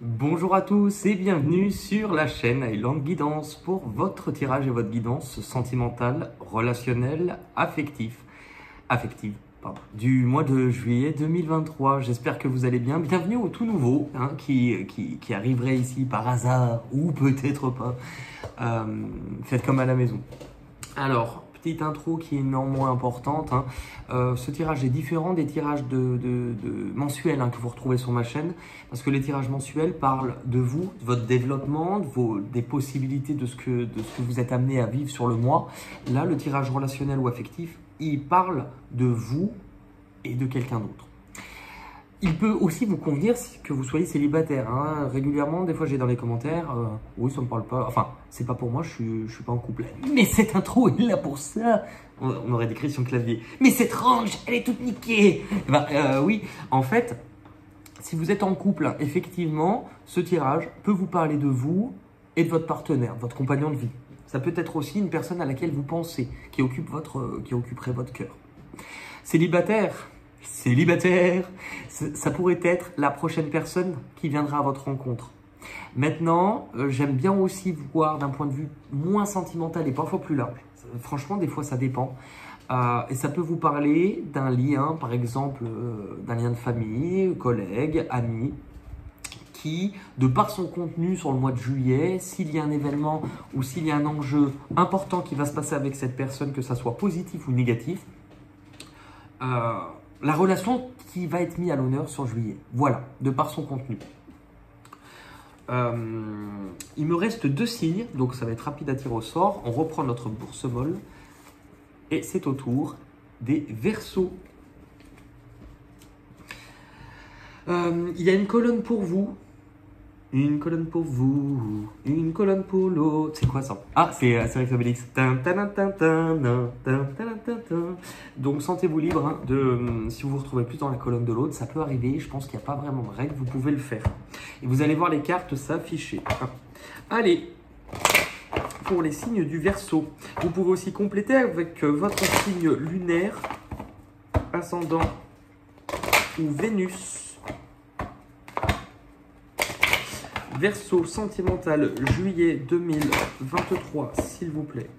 Bonjour à tous et bienvenue sur la chaîne Island Guidance pour votre tirage et votre guidance sentimentale, relationnelle, affective, du mois de juillet 2023. J'espère que vous allez bien. Bienvenue aux tout nouveaux qui arriveraient ici par hasard ou peut-être pas. Faites comme à la maison. Alors, petite intro qui est néanmoins importante. Ce tirage est différent des tirages mensuels que vous retrouvez sur ma chaîne, parce que les tirages mensuels parlent de vous, de votre développement, des possibilités de ce que vous êtes amené à vivre sur le mois. Là, le tirage relationnel ou affectif, il parle de vous et de quelqu'un d'autre. Il peut aussi vous convenir que vous soyez célibataire. Régulièrement, des fois, j'ai dans les commentaires oui, ça me parle pas. Enfin, c'est pas pour moi, je suis pas en couple. Mais cette intro est là pour ça. On aurait décrit sur le clavier. Mais cette range, elle est toute niquée. Oui, en fait, si vous êtes en couple, effectivement, ce tirage peut vous parler de vous et de votre partenaire, votre compagnon de vie. Ça peut être aussi une personne à laquelle vous pensez, qui occuperait votre cœur. Célibataire, ça pourrait être la prochaine personne qui viendra à votre rencontre. Maintenant, j'aime bien aussi voir d'un point de vue moins sentimental et parfois plus large. Franchement, des fois, ça dépend. Et ça peut vous parler d'un lien, par exemple, d'un lien de famille, collègue, ami, qui, de par son contenu sur le mois de juillet, s'il y a un événement ou s'il y a un enjeu important qui va se passer avec cette personne, que ça soit positif ou négatif, la relation qui va être mise à l'honneur sur juillet. Voilà, de par son contenu. Il me reste 2 signes, donc ça va être rapide à tirer au sort. On reprend notre bourse molle et c'est au tour des Verseaux. Il y a une colonne pour vous. Une colonne pour vous, une colonne pour l'autre. C'est quoi ça? Ah, c'est Astérix et Obélix. Donc, sentez-vous libre si vous vous retrouvez plus dans la colonne de l'autre. Ça peut arriver, je pense qu'il n'y a pas vraiment de règle. Vous pouvez le faire. Et vous allez voir les cartes s'afficher. Allez, pour les signes du Verseau. Vous pouvez aussi compléter avec votre signe lunaire, ascendant ou Vénus. Verseau sentimental, juillet 2023, s'il vous plaît.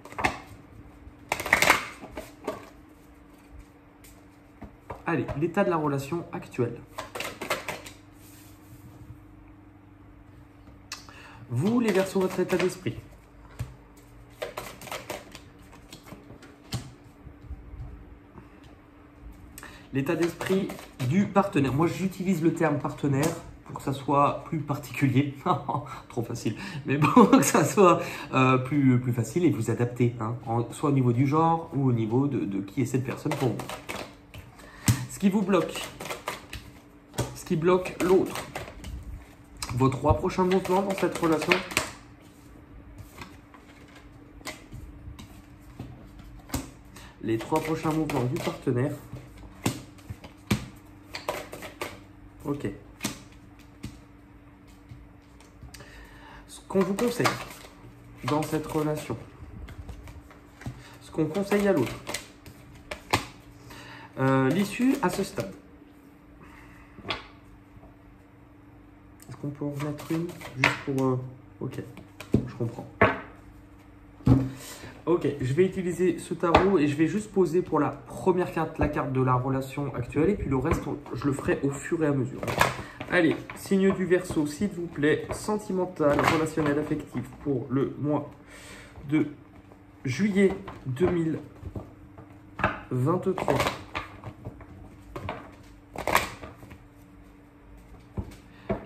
Allez, l'état de la relation actuelle. Vous, les Verseaux, votre état d'esprit. L'état d'esprit du partenaire. Moi, j'utilise le terme partenaire pour que ça soit plus particulier, trop facile, mais pour que ça soit plus facile et vous adapter, soit au niveau du genre ou au niveau de qui est cette personne pour vous. Ce qui vous bloque, ce qui bloque l'autre, vos 3 prochains mouvements dans cette relation. Les 3 prochains mouvements du partenaire. Ok. Qu'on vous conseille dans cette relation, ce qu'on conseille à l'autre, l'issue à ce stade. Est-ce qu'on peut en remettre une juste pour... Ok, je comprends. Ok, je vais utiliser ce tarot et je vais juste poser pour la première carte, la carte de la relation actuelle, et puis le reste, je le ferai au fur et à mesure. Allez, signe du Verseau, s'il vous plaît, sentimental, relationnel, affectif pour le mois de juillet 2023.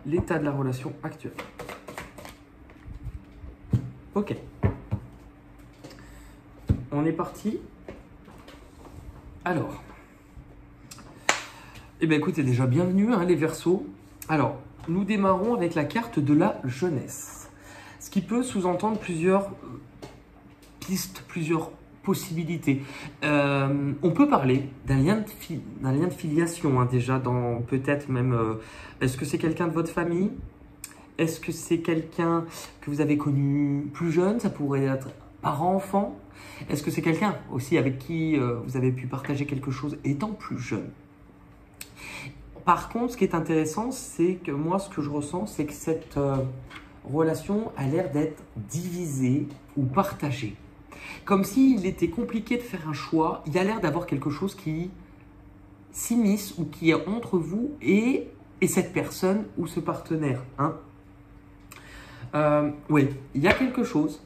L'état de la relation actuelle. Ok. On est parti. Alors. Eh bien, écoutez, déjà, bienvenue, les Verseaux. Alors, nous démarrons avec la carte de la jeunesse. Ce qui peut sous-entendre plusieurs pistes, plusieurs possibilités. On peut parler d'un lien de filiation, déjà, dans peut-être même... est-ce que c'est quelqu'un de votre famille? Est-ce que c'est quelqu'un que vous avez connu plus jeune? Ça pourrait être parent-enfant. Est-ce que c'est quelqu'un aussi avec qui vous avez pu partager quelque chose étant plus jeune? Par contre, ce qui est intéressant, c'est que moi, ce que je ressens, c'est que cette relation a l'air d'être divisée ou partagée. Comme s'il était compliqué de faire un choix, il y a l'air d'avoir quelque chose qui s'immisce ou qui est entre vous et cette personne ou ce partenaire. Hein. Oui, il y a quelque chose.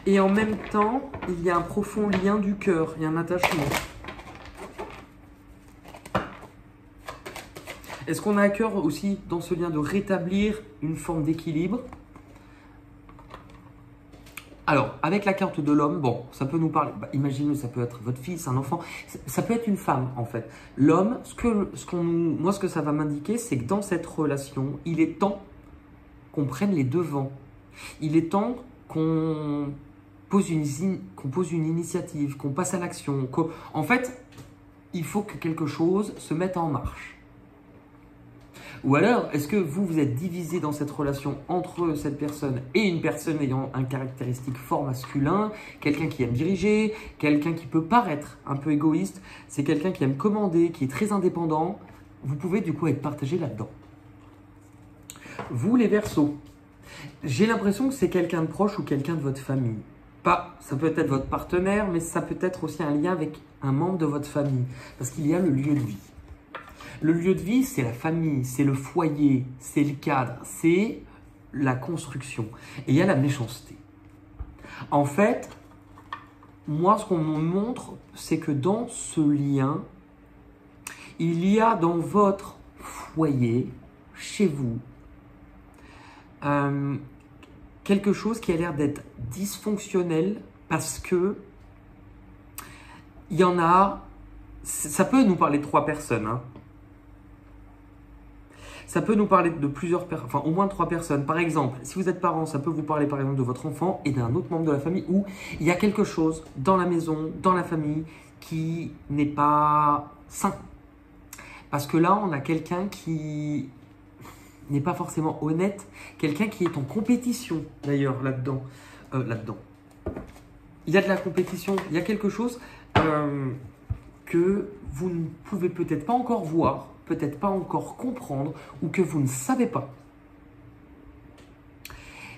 Et en même temps, il y a un profond lien du cœur, il y a un attachement. Est-ce qu'on a à cœur aussi dans ce lien de rétablir une forme d'équilibre? Alors, avec la carte de l'homme, bon, ça peut nous parler, imaginez, ça peut être votre fils, un enfant, ça peut être une femme en fait. L'homme, moi ce que ça va m'indiquer, c'est que dans cette relation, il est temps qu'on prenne les devants. Il est temps qu'on pose une initiative, qu'on passe à l'action. En fait, il faut que quelque chose se mette en marche. Ou alors, est-ce que vous êtes divisé dans cette relation entre cette personne et une personne ayant un caractéristique fort masculin, quelqu'un qui aime diriger, quelqu'un qui peut paraître un peu égoïste, c'est quelqu'un qui aime commander, qui est très indépendant. Vous pouvez du coup être partagé là-dedans. Vous les Verseaux, j'ai l'impression que c'est quelqu'un de proche ou quelqu'un de votre famille. Ça peut être votre partenaire, mais ça peut être aussi un lien avec un membre de votre famille, parce qu'il y a le lieu de vie. Le lieu de vie, c'est la famille, c'est le foyer, c'est le cadre, c'est la construction. Et il y a la méchanceté. En fait, moi, ce qu'on me montre, c'est que dans ce lien, il y a dans votre foyer, chez vous, quelque chose qui a l'air d'être dysfonctionnel parce que il y en a, ça peut nous parler de 3 personnes, hein. Ça peut nous parler de plusieurs personnes, enfin au moins 3 personnes. Par exemple, si vous êtes parent, ça peut vous parler par exemple de votre enfant et d'un autre membre de la famille où il y a quelque chose dans la maison, dans la famille qui n'est pas sain. Parce que là, on a quelqu'un qui n'est pas forcément honnête, quelqu'un qui est en compétition d'ailleurs là-dedans. Il y a de la compétition, il y a quelque chose que vous ne pouvez peut-être pas encore voir, peut-être pas encore comprendre ou que vous ne savez pas.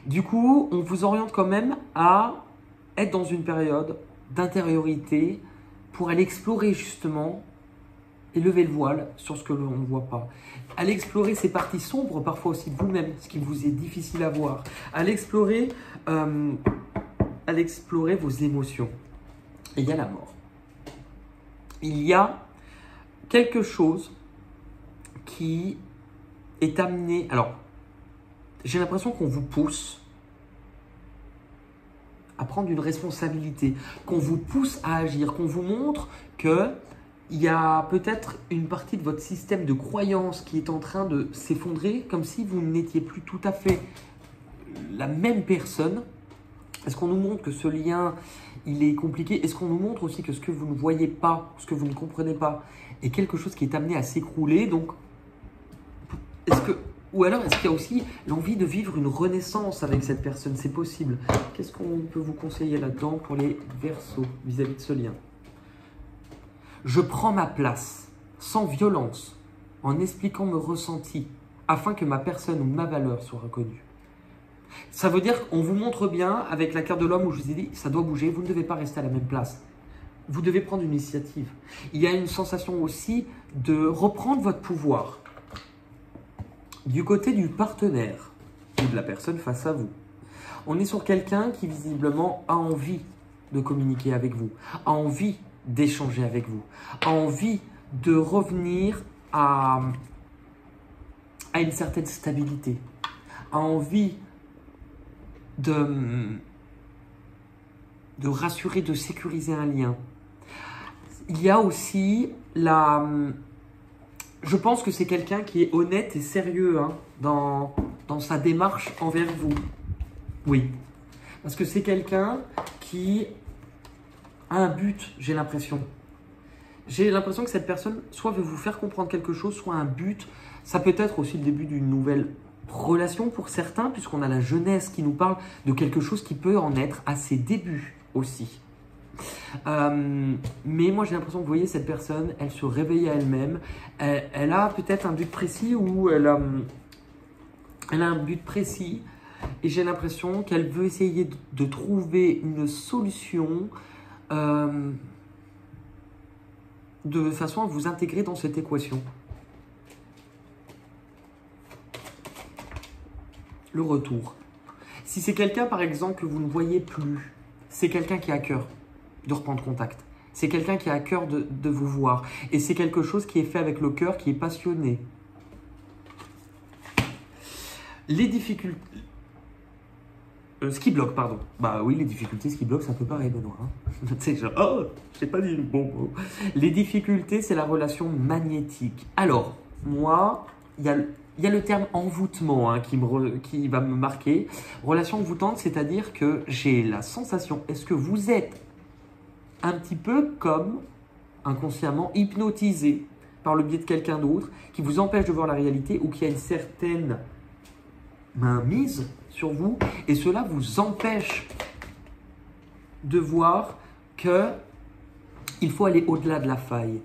Du coup, on vous oriente quand même à être dans une période d'intériorité pour aller explorer justement et lever le voile sur ce que l'on ne voit pas. Aller explorer ces parties sombres, parfois aussi de vous-même, ce qui vous est difficile à voir. Aller explorer vos émotions. Et il y a la mort. Il y a quelque chose qui est amené. Alors, j'ai l'impression qu'on vous pousse à prendre une responsabilité, qu'on vous pousse à agir, qu'on vous montre que il y a peut-être une partie de votre système de croyance qui est en train de s'effondrer, comme si vous n'étiez plus tout à fait la même personne. Est-ce qu'on nous montre que ce lien, il est compliqué? Est-ce qu'on nous montre aussi que ce que vous ne voyez pas, ce que vous ne comprenez pas, est quelque chose qui est amené à s'écrouler? Donc, ou alors est-ce qu'il y a aussi l'envie de vivre une renaissance avec cette personne? C'est possible. Qu'est-ce qu'on peut vous conseiller là-dedans pour les Verseaux vis-à-vis de ce lien? Je prends ma place, sans violence, en expliquant mes ressentis, afin que ma personne ou ma valeur soit reconnue. Ça veut dire qu'on vous montre bien, avec la carte de l'homme où je vous ai dit, ça doit bouger, vous ne devez pas rester à la même place. Vous devez prendre une initiative. Il y a une sensation aussi de reprendre votre pouvoir. Du côté du partenaire ou de la personne face à vous, on est sur quelqu'un qui visiblement a envie de communiquer avec vous, a envie d'échanger avec vous, a envie de revenir à une certaine stabilité, a envie de rassurer, de sécuriser un lien. Il y a aussi je pense que c'est quelqu'un qui est honnête et sérieux dans sa démarche envers vous. Oui, parce que c'est quelqu'un qui a un but, j'ai l'impression. J'ai l'impression que cette personne soit veut vous faire comprendre quelque chose, soit un but. Ça peut être aussi le début d'une nouvelle relation pour certains, puisqu'on a la jeunesse qui nous parle de quelque chose qui peut en être à ses débuts aussi. Mais moi, j'ai l'impression que vous voyez, cette personne, elle se réveille à elle-même. Elle a peut-être un but précis ou elle a un but précis. Et j'ai l'impression qu'elle veut essayer de trouver une solution de façon à vous intégrer dans cette équation. Le retour. Si c'est quelqu'un, par exemple, que vous ne voyez plus, c'est quelqu'un qui a à cœur de reprendre contact. C'est quelqu'un qui a à cœur de vous voir. Et c'est quelque chose qui est fait avec le cœur, qui est passionné. Les difficultés... ce qui bloque, pardon. Bah oui, les difficultés, ce qui bloque, ça peut paraître, Benoît. Hein. Tu sais, genre, oh, j'ai pas dit le bon mot. Les difficultés, c'est la relation magnétique. Alors, moi, il y a le terme envoûtement hein, qui va me marquer. Relation envoûtante, c'est-à-dire que j'ai la sensation, est-ce que vous êtes un petit peu comme, inconsciemment, hypnotisé par le biais de quelqu'un d'autre qui vous empêche de voir la réalité ou qui a une certaine mainmise sur vous et cela vous empêche de voir que il faut aller au-delà de la faille.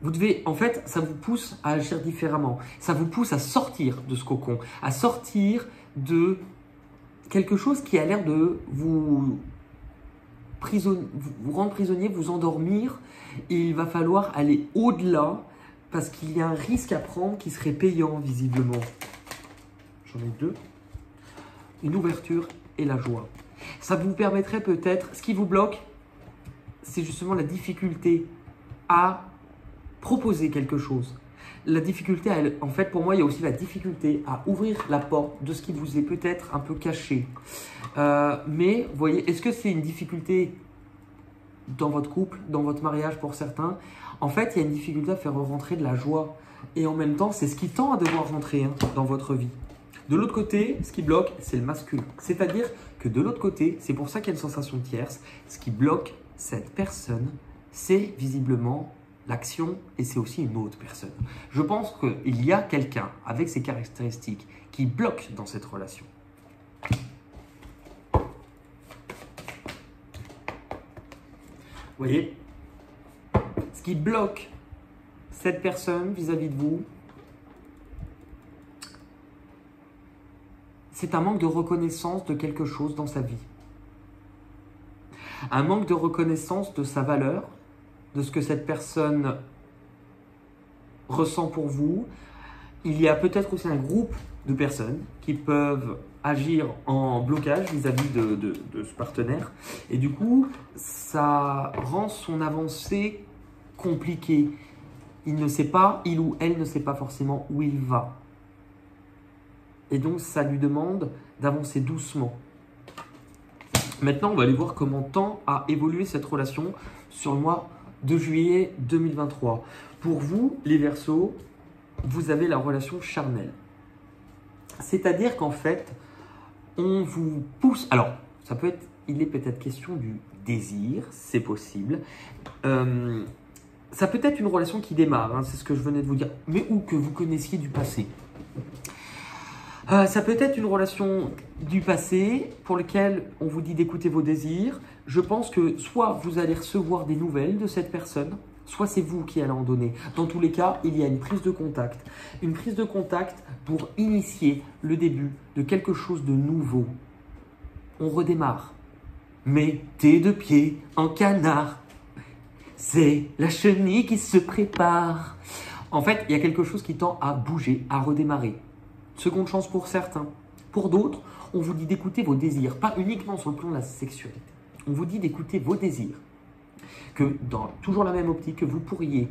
Vous devez, en fait, ça vous pousse à agir différemment. Ça vous pousse à sortir de ce cocon, à sortir de quelque chose qui a l'air de vous rendre prisonnier, vous endormir. Et il va falloir aller au-delà parce qu'il y a un risque à prendre qui serait payant visiblement. J'en ai deux. Une ouverture et la joie. Ça vous permettrait peut-être, ce qui vous bloque, c'est justement la difficulté à proposer quelque chose. La difficulté, en fait, pour moi, il y a aussi la difficulté à ouvrir la porte de ce qui vous est peut-être un peu caché. Mais, vous voyez, est-ce que c'est une difficulté dans votre couple, dans votre mariage pour certains? En fait, il y a une difficulté à faire rentrer de la joie. Et en même temps, c'est ce qui tend à devoir rentrer hein, dans votre vie. De l'autre côté, ce qui bloque, c'est le masculin. C'est-à-dire que de l'autre côté, c'est pour ça qu'il y a une sensation tierce. Ce qui bloque cette personne, c'est visiblement l'action et c'est aussi une autre personne. Je pense qu'il y a quelqu'un avec ces caractéristiques qui bloque dans cette relation. Vous voyez, ce qui bloque cette personne vis-à-vis de vous, c'est un manque de reconnaissance de quelque chose dans sa vie. Un manque de reconnaissance de sa valeur, de ce que cette personne ressent pour vous. Il y a peut-être aussi un groupe de personnes qui peuvent agir en blocage vis-à-vis de ce partenaire. Et du coup, ça rend son avancée compliquée. Il ne sait pas, il ou elle ne sait pas forcément où il va. Et donc, ça lui demande d'avancer doucement. Maintenant, on va aller voir comment tend à évoluer cette relation sur le mois de juillet 2023. Pour vous, les Verseaux, vous avez la relation charnelle. C'est-à-dire qu'en fait, on vous pousse... Alors, ça peut être, il est peut-être question du désir, c'est possible. Ça peut être une relation qui démarre, hein, c'est ce que je venais de vous dire, mais ou que vous connaissiez du passé. Ça peut être une relation du passé pour laquelle on vous dit d'écouter vos désirs. Je pense que soit vous allez recevoir des nouvelles de cette personne, soit c'est vous qui allez en donner. Dans tous les cas, il y a une prise de contact. Une prise de contact pour initier le début de quelque chose de nouveau. On redémarre. Mets tes deux pieds en canard. C'est la chenille qui se prépare. En fait, il y a quelque chose qui tend à bouger, à redémarrer. Seconde chance pour certains. Pour d'autres, on vous dit d'écouter vos désirs, pas uniquement sur le plan de la sexualité. On vous dit d'écouter vos désirs. Que dans toujours la même optique, que vous pourriez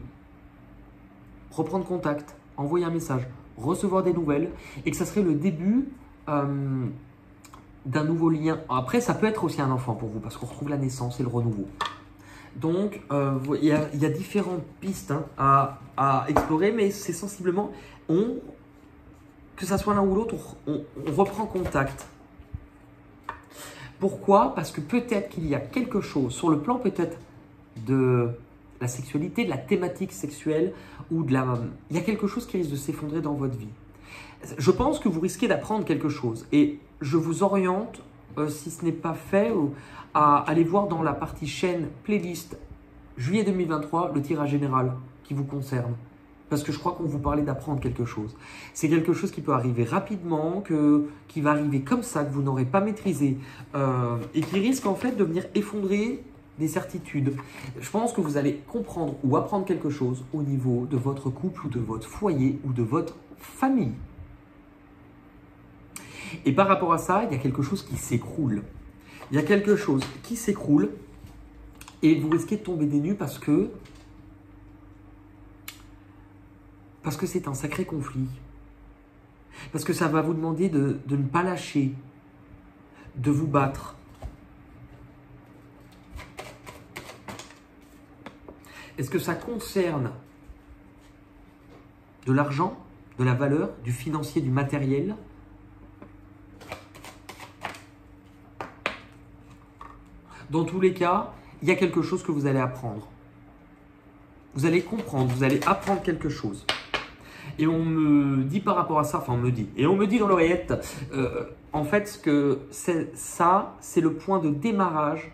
reprendre contact, envoyer un message, recevoir des nouvelles et que ça serait le début d'un nouveau lien. Après, ça peut être aussi un enfant pour vous parce qu'on retrouve la naissance et le renouveau. Donc, il y a différentes pistes hein, à explorer, mais c'est sensiblement, que ça soit l'un ou l'autre, on reprend contact. Pourquoi? Parce que peut-être qu'il y a quelque chose, sur le plan peut-être de la sexualité, de la thématique sexuelle, ou il y a quelque chose qui risque de s'effondrer dans votre vie. Je pense que vous risquez d'apprendre quelque chose, et je vous oriente si ce n'est pas fait, à aller voir dans la partie chaîne playlist juillet 2023 le tirage général qui vous concerne. Parce que je crois qu'on vous parlait d'apprendre quelque chose. C'est quelque chose qui peut arriver rapidement, qui va arriver comme ça, que vous n'aurez pas maîtrisé et qui risque en fait de venir effondrer des certitudes. Je pense que vous allez comprendre ou apprendre quelque chose au niveau de votre couple ou de votre foyer ou de votre famille. Et par rapport à ça, il y a quelque chose qui s'écroule. Il y a quelque chose qui s'écroule et vous risquez de tomber des nues parce que c'est un sacré conflit. Parce que ça va vous demander de ne pas lâcher, de vous battre. Est-ce que ça concerne de l'argent, de la valeur, du financier, du matériel ? Dans tous les cas, il y a quelque chose que vous allez apprendre. Vous allez comprendre, vous allez apprendre quelque chose. Et on me dit par rapport à ça, enfin on me dit dans l'oreillette, en fait que c'est le point de démarrage,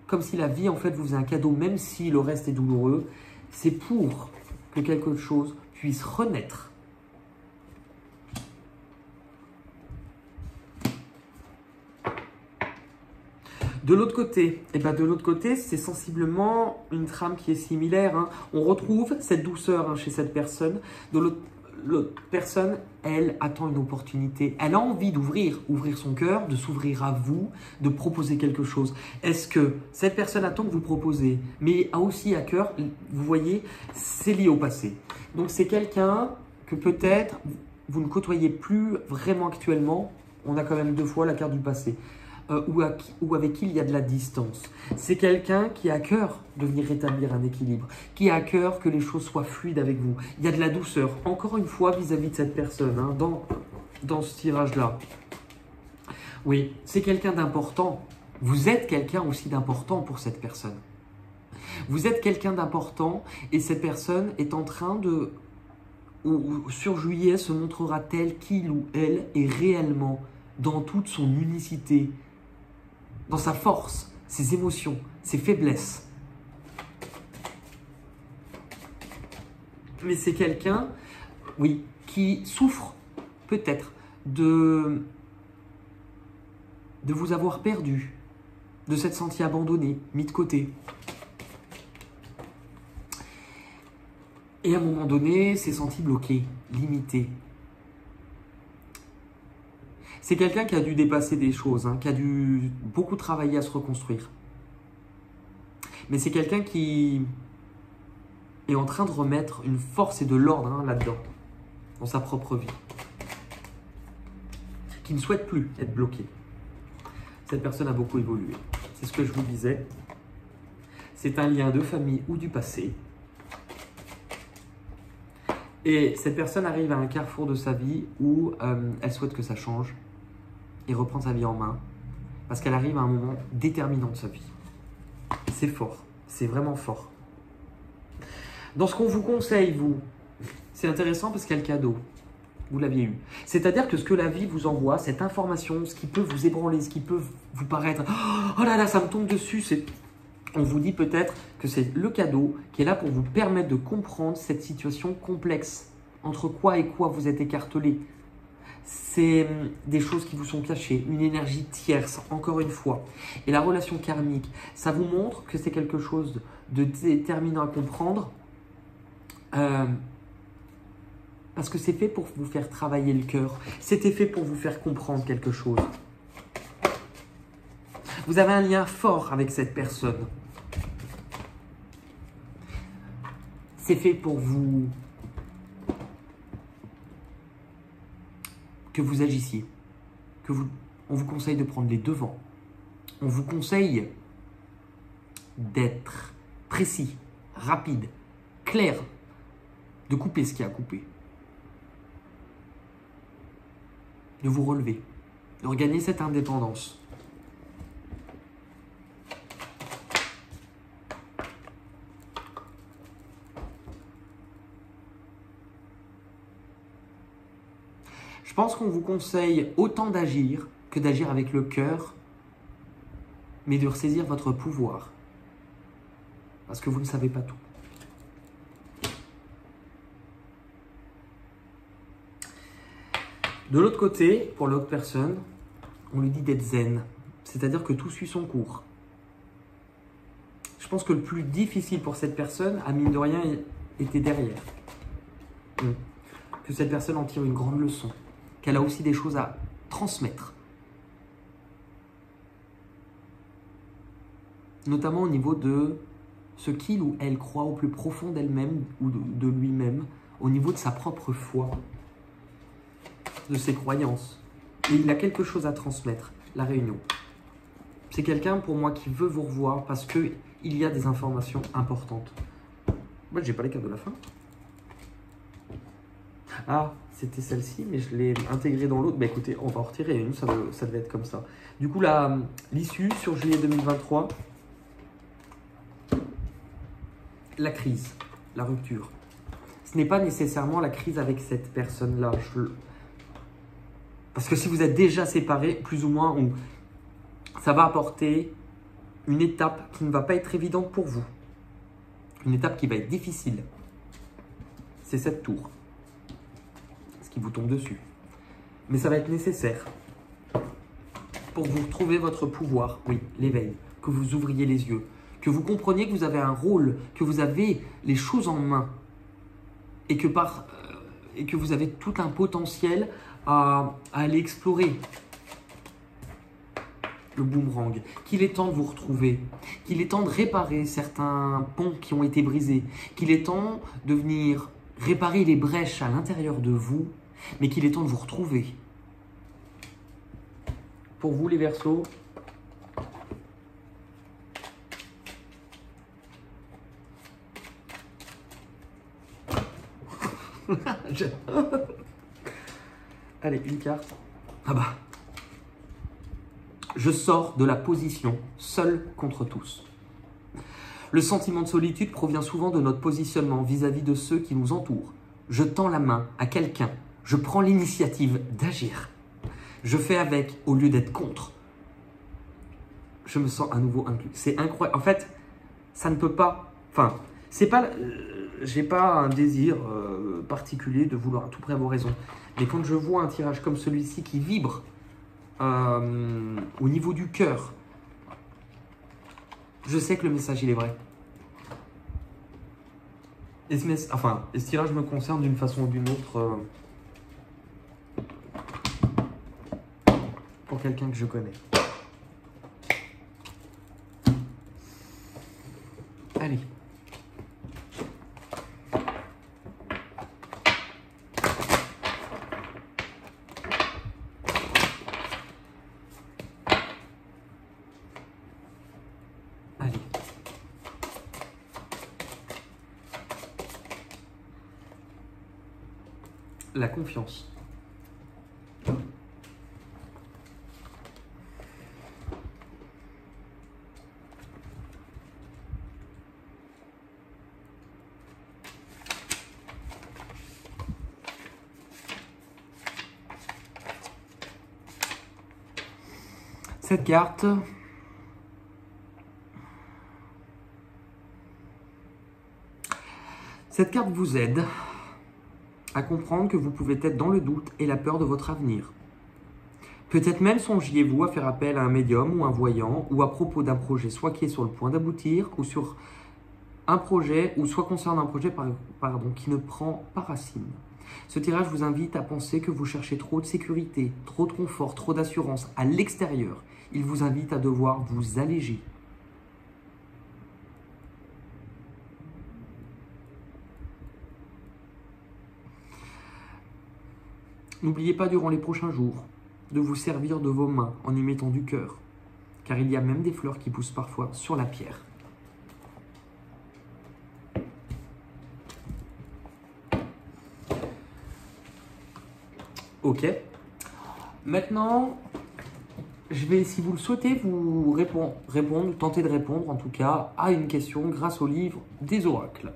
comme si la vie en fait vous faisait un cadeau, même si le reste est douloureux, c'est pour que quelque chose puisse renaître. De l'autre côté, c'est sensiblement une trame qui est similaire. Hein. On retrouve cette douceur chez cette personne. De l'autre personne, elle attend une opportunité. Elle a envie d'ouvrir son cœur, de s'ouvrir à vous, de proposer quelque chose. Est-ce que cette personne attend que vous proposez, mais a aussi à cœur, vous voyez, c'est lié au passé. Donc c'est quelqu'un que peut-être vous ne côtoyez plus vraiment actuellement. On a quand même 2 fois la carte du passé. Ou avec qui il y a de la distance. C'est quelqu'un qui a à cœur de venir rétablir un équilibre, qui a à cœur que les choses soient fluides avec vous. Il y a de la douceur, encore une fois, vis-à-vis de cette personne, hein, dans ce tirage-là. Oui, c'est quelqu'un d'important. Vous êtes quelqu'un aussi d'important pour cette personne. Vous êtes quelqu'un d'important et cette personne est en train de... Ou sur juillet se montrera tel qu'il ou elle est réellement dans toute son unicité, dans sa force, ses émotions, ses faiblesses. Mais c'est quelqu'un, oui, qui souffre peut-être de vous avoir perdu, de s'être senti abandonné, mis de côté. Et à un moment donné, s'est senti bloqué, limité. C'est quelqu'un qui a dû dépasser des choses, qui a dû beaucoup travailler à se reconstruire. Mais c'est quelqu'un qui est en train de remettre une force et de l'ordre là-dedans, dans sa propre vie. Qui ne souhaite plus être bloqué. Cette personne a beaucoup évolué. C'est ce que je vous disais. C'est un lien de famille ou du passé. Et cette personne arrive à un carrefour de sa vie où elle souhaite que ça change. Et reprendre sa vie en main, parce qu'elle arrive à un moment déterminant de sa vie. C'est fort, c'est vraiment fort. Dans ce qu'on vous conseille, vous, c'est intéressant parce qu'il y a le cadeau, vous l'aviez eu. C'est-à-dire que ce que la vie vous envoie, cette information, ce qui peut vous ébranler, ce qui peut vous paraître « Oh là là, ça me tombe dessus », on vous dit peut-être que c'est le cadeau qui est là pour vous permettre de comprendre cette situation complexe. Entre quoi et quoi vous êtes écartelé. C'est des choses qui vous sont cachées, une énergie tierce, encore une fois. Et la relation karmique, ça vous montre que c'est quelque chose de déterminant à comprendre parce que c'est fait pour vous faire travailler le cœur. C'était fait pour vous faire comprendre quelque chose. Vous avez un lien fort avec cette personne. C'est fait pour vous... que vous agissiez, on vous conseille de prendre les devants, on vous conseille d'être précis, rapide, clair, de couper ce qu'il y a à couper, de vous relever, de regagner cette indépendance. Je pense qu'on vous conseille autant d'agir que d'agir avec le cœur mais de ressaisir votre pouvoir. Parce que vous ne savez pas tout. De l'autre côté, pour l'autre personne, on lui dit d'être zen. C'est-à-dire que tout suit son cours. Je pense que le plus difficile pour cette personne, à mine de rien, était derrière. Que cette personne en tire une grande leçon. Qu'elle a aussi des choses à transmettre. Notamment au niveau de ce qu'il ou elle croit au plus profond d'elle-même ou de lui-même, au niveau de sa propre foi, de ses croyances. Et il a quelque chose à transmettre, la réunion. C'est quelqu'un pour moi qui veut vous revoir parce qu'il y a des informations importantes. Moi, j'ai pas les cartes de la fin. Ah, c'était celle-ci, mais je l'ai intégrée dans l'autre. Bah écoutez, on va en retirer une, ça devait être comme ça. Du coup, l'issue sur juillet 2023, la crise, la rupture. Ce n'est pas nécessairement la crise avec cette personne-là. Parce que si vous êtes déjà séparés, plus ou moins, ça va apporter une étape qui ne va pas être évidente pour vous. Une étape qui va être difficile. C'est cette tour. Ce qui vous tombe dessus. Mais ça va être nécessaire pour vous retrouver votre pouvoir. Oui, l'éveil. Que vous ouvriez les yeux. Que vous compreniez que vous avez un rôle. Que vous avez les choses en main. Et que vous avez tout un potentiel à aller explorer. Le boomerang, qu'il est temps de vous retrouver, qu'il est temps de réparer certains ponts qui ont été brisés, qu'il est temps de venir réparer les brèches à l'intérieur de vous, mais qu'il est temps de vous retrouver. Pour vous les Verseaux, allez, une carte. Ah bah. Je sors de la position seul contre tous. Le sentiment de solitude provient souvent de notre positionnement vis-à-vis de ceux qui nous entourent. Je tends la main à quelqu'un. Je prends l'initiative d'agir. Je fais avec au lieu d'être contre. Je me sens à nouveau inclus. C'est incroyable. En fait, ça ne peut pas... Enfin, c'est pas... j'ai pas un désir particulier de vouloir à tout prix avoir raison. Mais quand je vois un tirage comme celui-ci qui vibre au niveau du cœur, je sais que le message il est vrai. Et ce tirage me concerne d'une façon ou d'une autre pour quelqu'un que je connais. Allez. La confiance. Cette carte, vous aide à comprendre que vous pouvez être dans le doute et la peur de votre avenir. Peut-être même songiez-vous à faire appel à un médium ou un voyant ou à propos d'un projet soit qui est sur le point d'aboutir ou sur un projet ou soit concernant un projet qui ne prend pas racine. Ce tirage vous invite à penser que vous cherchez trop de sécurité, trop de confort, trop d'assurance à l'extérieur. Il vous invite à devoir vous alléger. N'oubliez pas durant les prochains jours de vous servir de vos mains en y mettant du cœur, car il y a même des fleurs qui poussent parfois sur la pierre. Ok. Maintenant, je vais, si vous le souhaitez, vous répondre, tenter de répondre en tout cas à une question grâce au livre des oracles.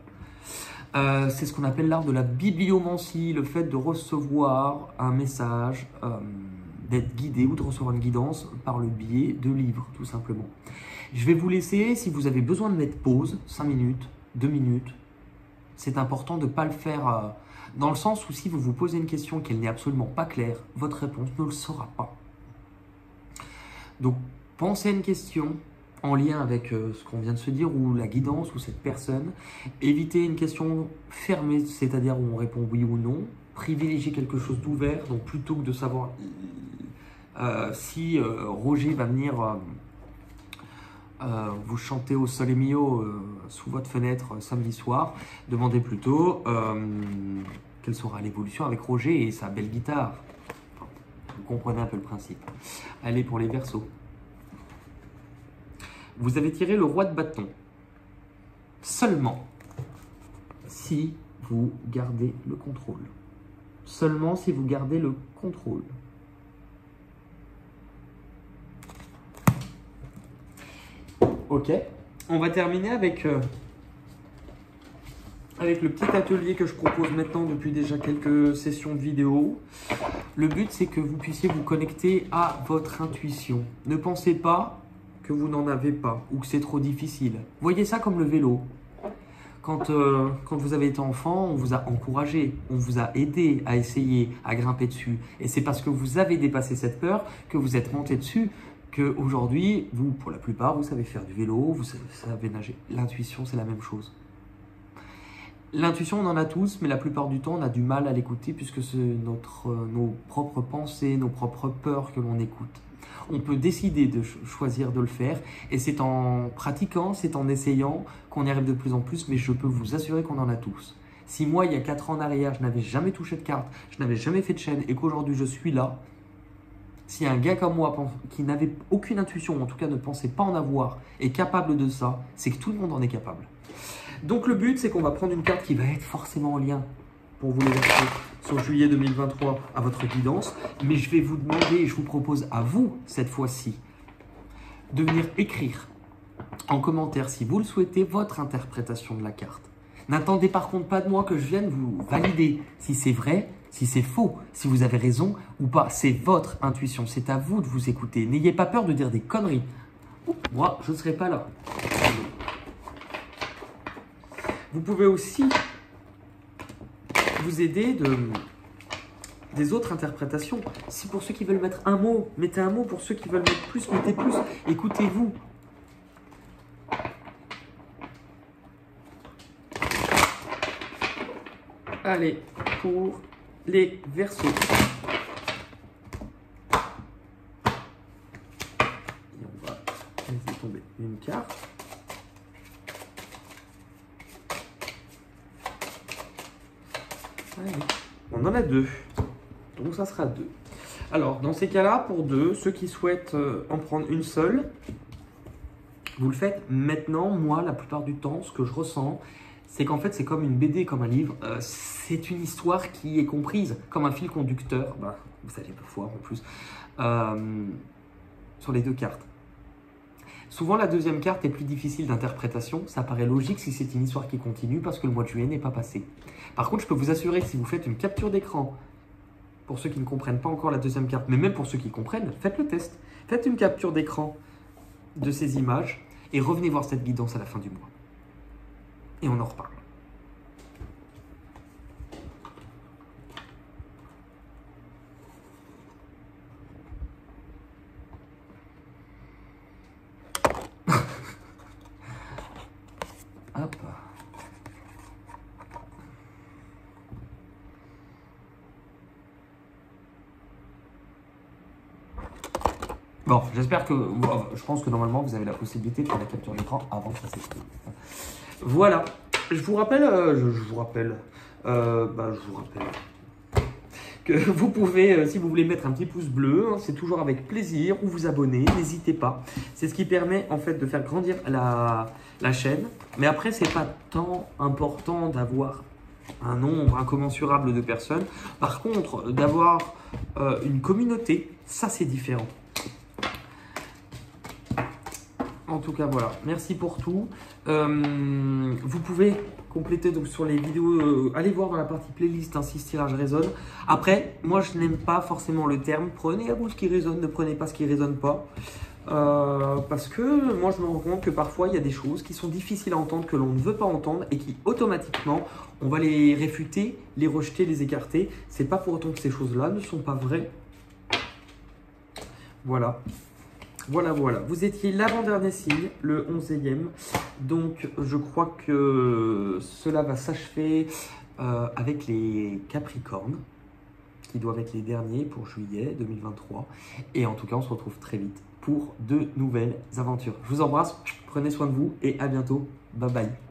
C'est ce qu'on appelle l'art de la bibliomancie, le fait de recevoir un message d'être guidé ou de recevoir une guidance par le biais de livres, tout simplement. Je vais vous laisser, si vous avez besoin de mettre pause, 5 minutes, 2 minutes, c'est important de ne pas le faire dans le sens où si vous vous posez une question qu'elle n'est absolument pas claire, votre réponse ne le sera pas. Donc, pensez à une question en lien avec ce qu'on vient de se dire, ou la guidance, ou cette personne. Évitez une question fermée, c'est-à-dire où on répond oui ou non. Privilégiez quelque chose d'ouvert, donc plutôt que de savoir si Roger va venir vous chanter au Sole Mio sous votre fenêtre samedi soir, demandez plutôt quelle sera l'évolution avec Roger et sa belle guitare. Vous comprenez un peu le principe. Allez, pour les Verseaux. Vous avez tiré le roi de bâton. Seulement si vous gardez le contrôle. Seulement si vous gardez le contrôle. Ok, on va terminer avec le petit atelier que je propose maintenant depuis déjà quelques sessions de vidéo. Le but, c'est que vous puissiez vous connecter à votre intuition. Ne pensez pas que vous n'en avez pas ou que c'est trop difficile. Voyez ça comme le vélo. Quand vous avez été enfant, on vous a encouragé, on vous a aidé à essayer, à grimper dessus. Et c'est parce que vous avez dépassé cette peur que vous êtes monté dessus qu'aujourd'hui, vous, pour la plupart, vous savez faire du vélo, vous savez nager. L'intuition, c'est la même chose. L'intuition, on en a tous, mais la plupart du temps, on a du mal à l'écouter puisque c'est nos propres pensées, nos propres peurs que l'on écoute. On peut décider de choisir de le faire et c'est en pratiquant, c'est en essayant qu'on y arrive de plus en plus, mais je peux vous assurer qu'on en a tous. Si moi, il y a 4 ans en arrière, je n'avais jamais touché de carte, je n'avais jamais fait de chaîne et qu'aujourd'hui je suis là, si un gars comme moi qui n'avait aucune intuition, en tout cas ne pensait pas en avoir, est capable de ça, c'est que tout le monde en est capable. Donc le but, c'est qu'on va prendre une carte qui va être forcément en lien pour vous les verser sur juillet 2023 à votre guidance. Mais je vais vous demander, et je vous propose à vous, cette fois-ci, de venir écrire en commentaire, si vous le souhaitez, votre interprétation de la carte. N'attendez par contre pas de moi que je vienne vous valider si c'est vrai, si c'est faux, si vous avez raison ou pas. C'est votre intuition, c'est à vous de vous écouter. N'ayez pas peur de dire des conneries. Moi, je ne serai pas là. Vous pouvez aussi vous aider des autres interprétations. Si pour ceux qui veulent mettre un mot, mettez un mot. Pour ceux qui veulent mettre plus, mettez plus. Écoutez-vous. Allez, pour les Verseaux. Et on va laisser tomber une carte. Allez. On en a 2, donc ça sera 2. Alors, dans ces cas-là, pour 2, ceux qui souhaitent en prendre une seule, vous le faites maintenant. Moi, la plupart du temps, ce que je ressens, c'est qu'en fait, c'est comme une BD, comme un livre. C'est une histoire qui est comprise comme un fil conducteur. Bah, vous allez le voir en plus, sur les 2 cartes. Souvent, la deuxième carte est plus difficile d'interprétation. Ça paraît logique si c'est une histoire qui continue parce que le mois de juillet n'est pas passé. Par contre, je peux vous assurer que si vous faites une capture d'écran, pour ceux qui ne comprennent pas encore la deuxième carte, mais même pour ceux qui comprennent, faites le test. Faites une capture d'écran de ces images et revenez voir cette guidance à la fin du mois. Et on en reparle. Hop. Bon, j'espère que... Je pense que normalement, vous avez la possibilité de faire la capture d'écran avant que ça s'exprime. Voilà. Je vous rappelle que vous pouvez, si vous voulez mettre un petit pouce bleu, hein, c'est toujours avec plaisir, ou vous abonner, n'hésitez pas. C'est ce qui permet en fait de faire grandir la chaîne. Mais après, c'est pas tant important d'avoir un nombre incommensurable de personnes. Par contre, d'avoir une communauté, ça c'est différent. En tout cas, voilà. Merci pour tout. Vous pouvez compléter donc sur les vidéos. Allez voir dans la partie playlist hein, si ce tirage résonne. Après, moi, je n'aime pas forcément le terme. Prenez à vous ce qui résonne, ne prenez pas ce qui ne résonne pas. Parce que moi, je me rends compte que parfois, il y a des choses qui sont difficiles à entendre, que l'on ne veut pas entendre et qui, automatiquement, on va les réfuter, les rejeter, les écarter. C'est pas pour autant que ces choses-là ne sont pas vraies. Voilà. Voilà, voilà. Vous étiez l'avant-dernier signe, le 11e. Donc, je crois que cela va s'achever avec les Capricornes, qui doivent être les derniers pour juillet 2023. Et en tout cas, on se retrouve très vite pour de nouvelles aventures. Je vous embrasse, prenez soin de vous et à bientôt. Bye bye.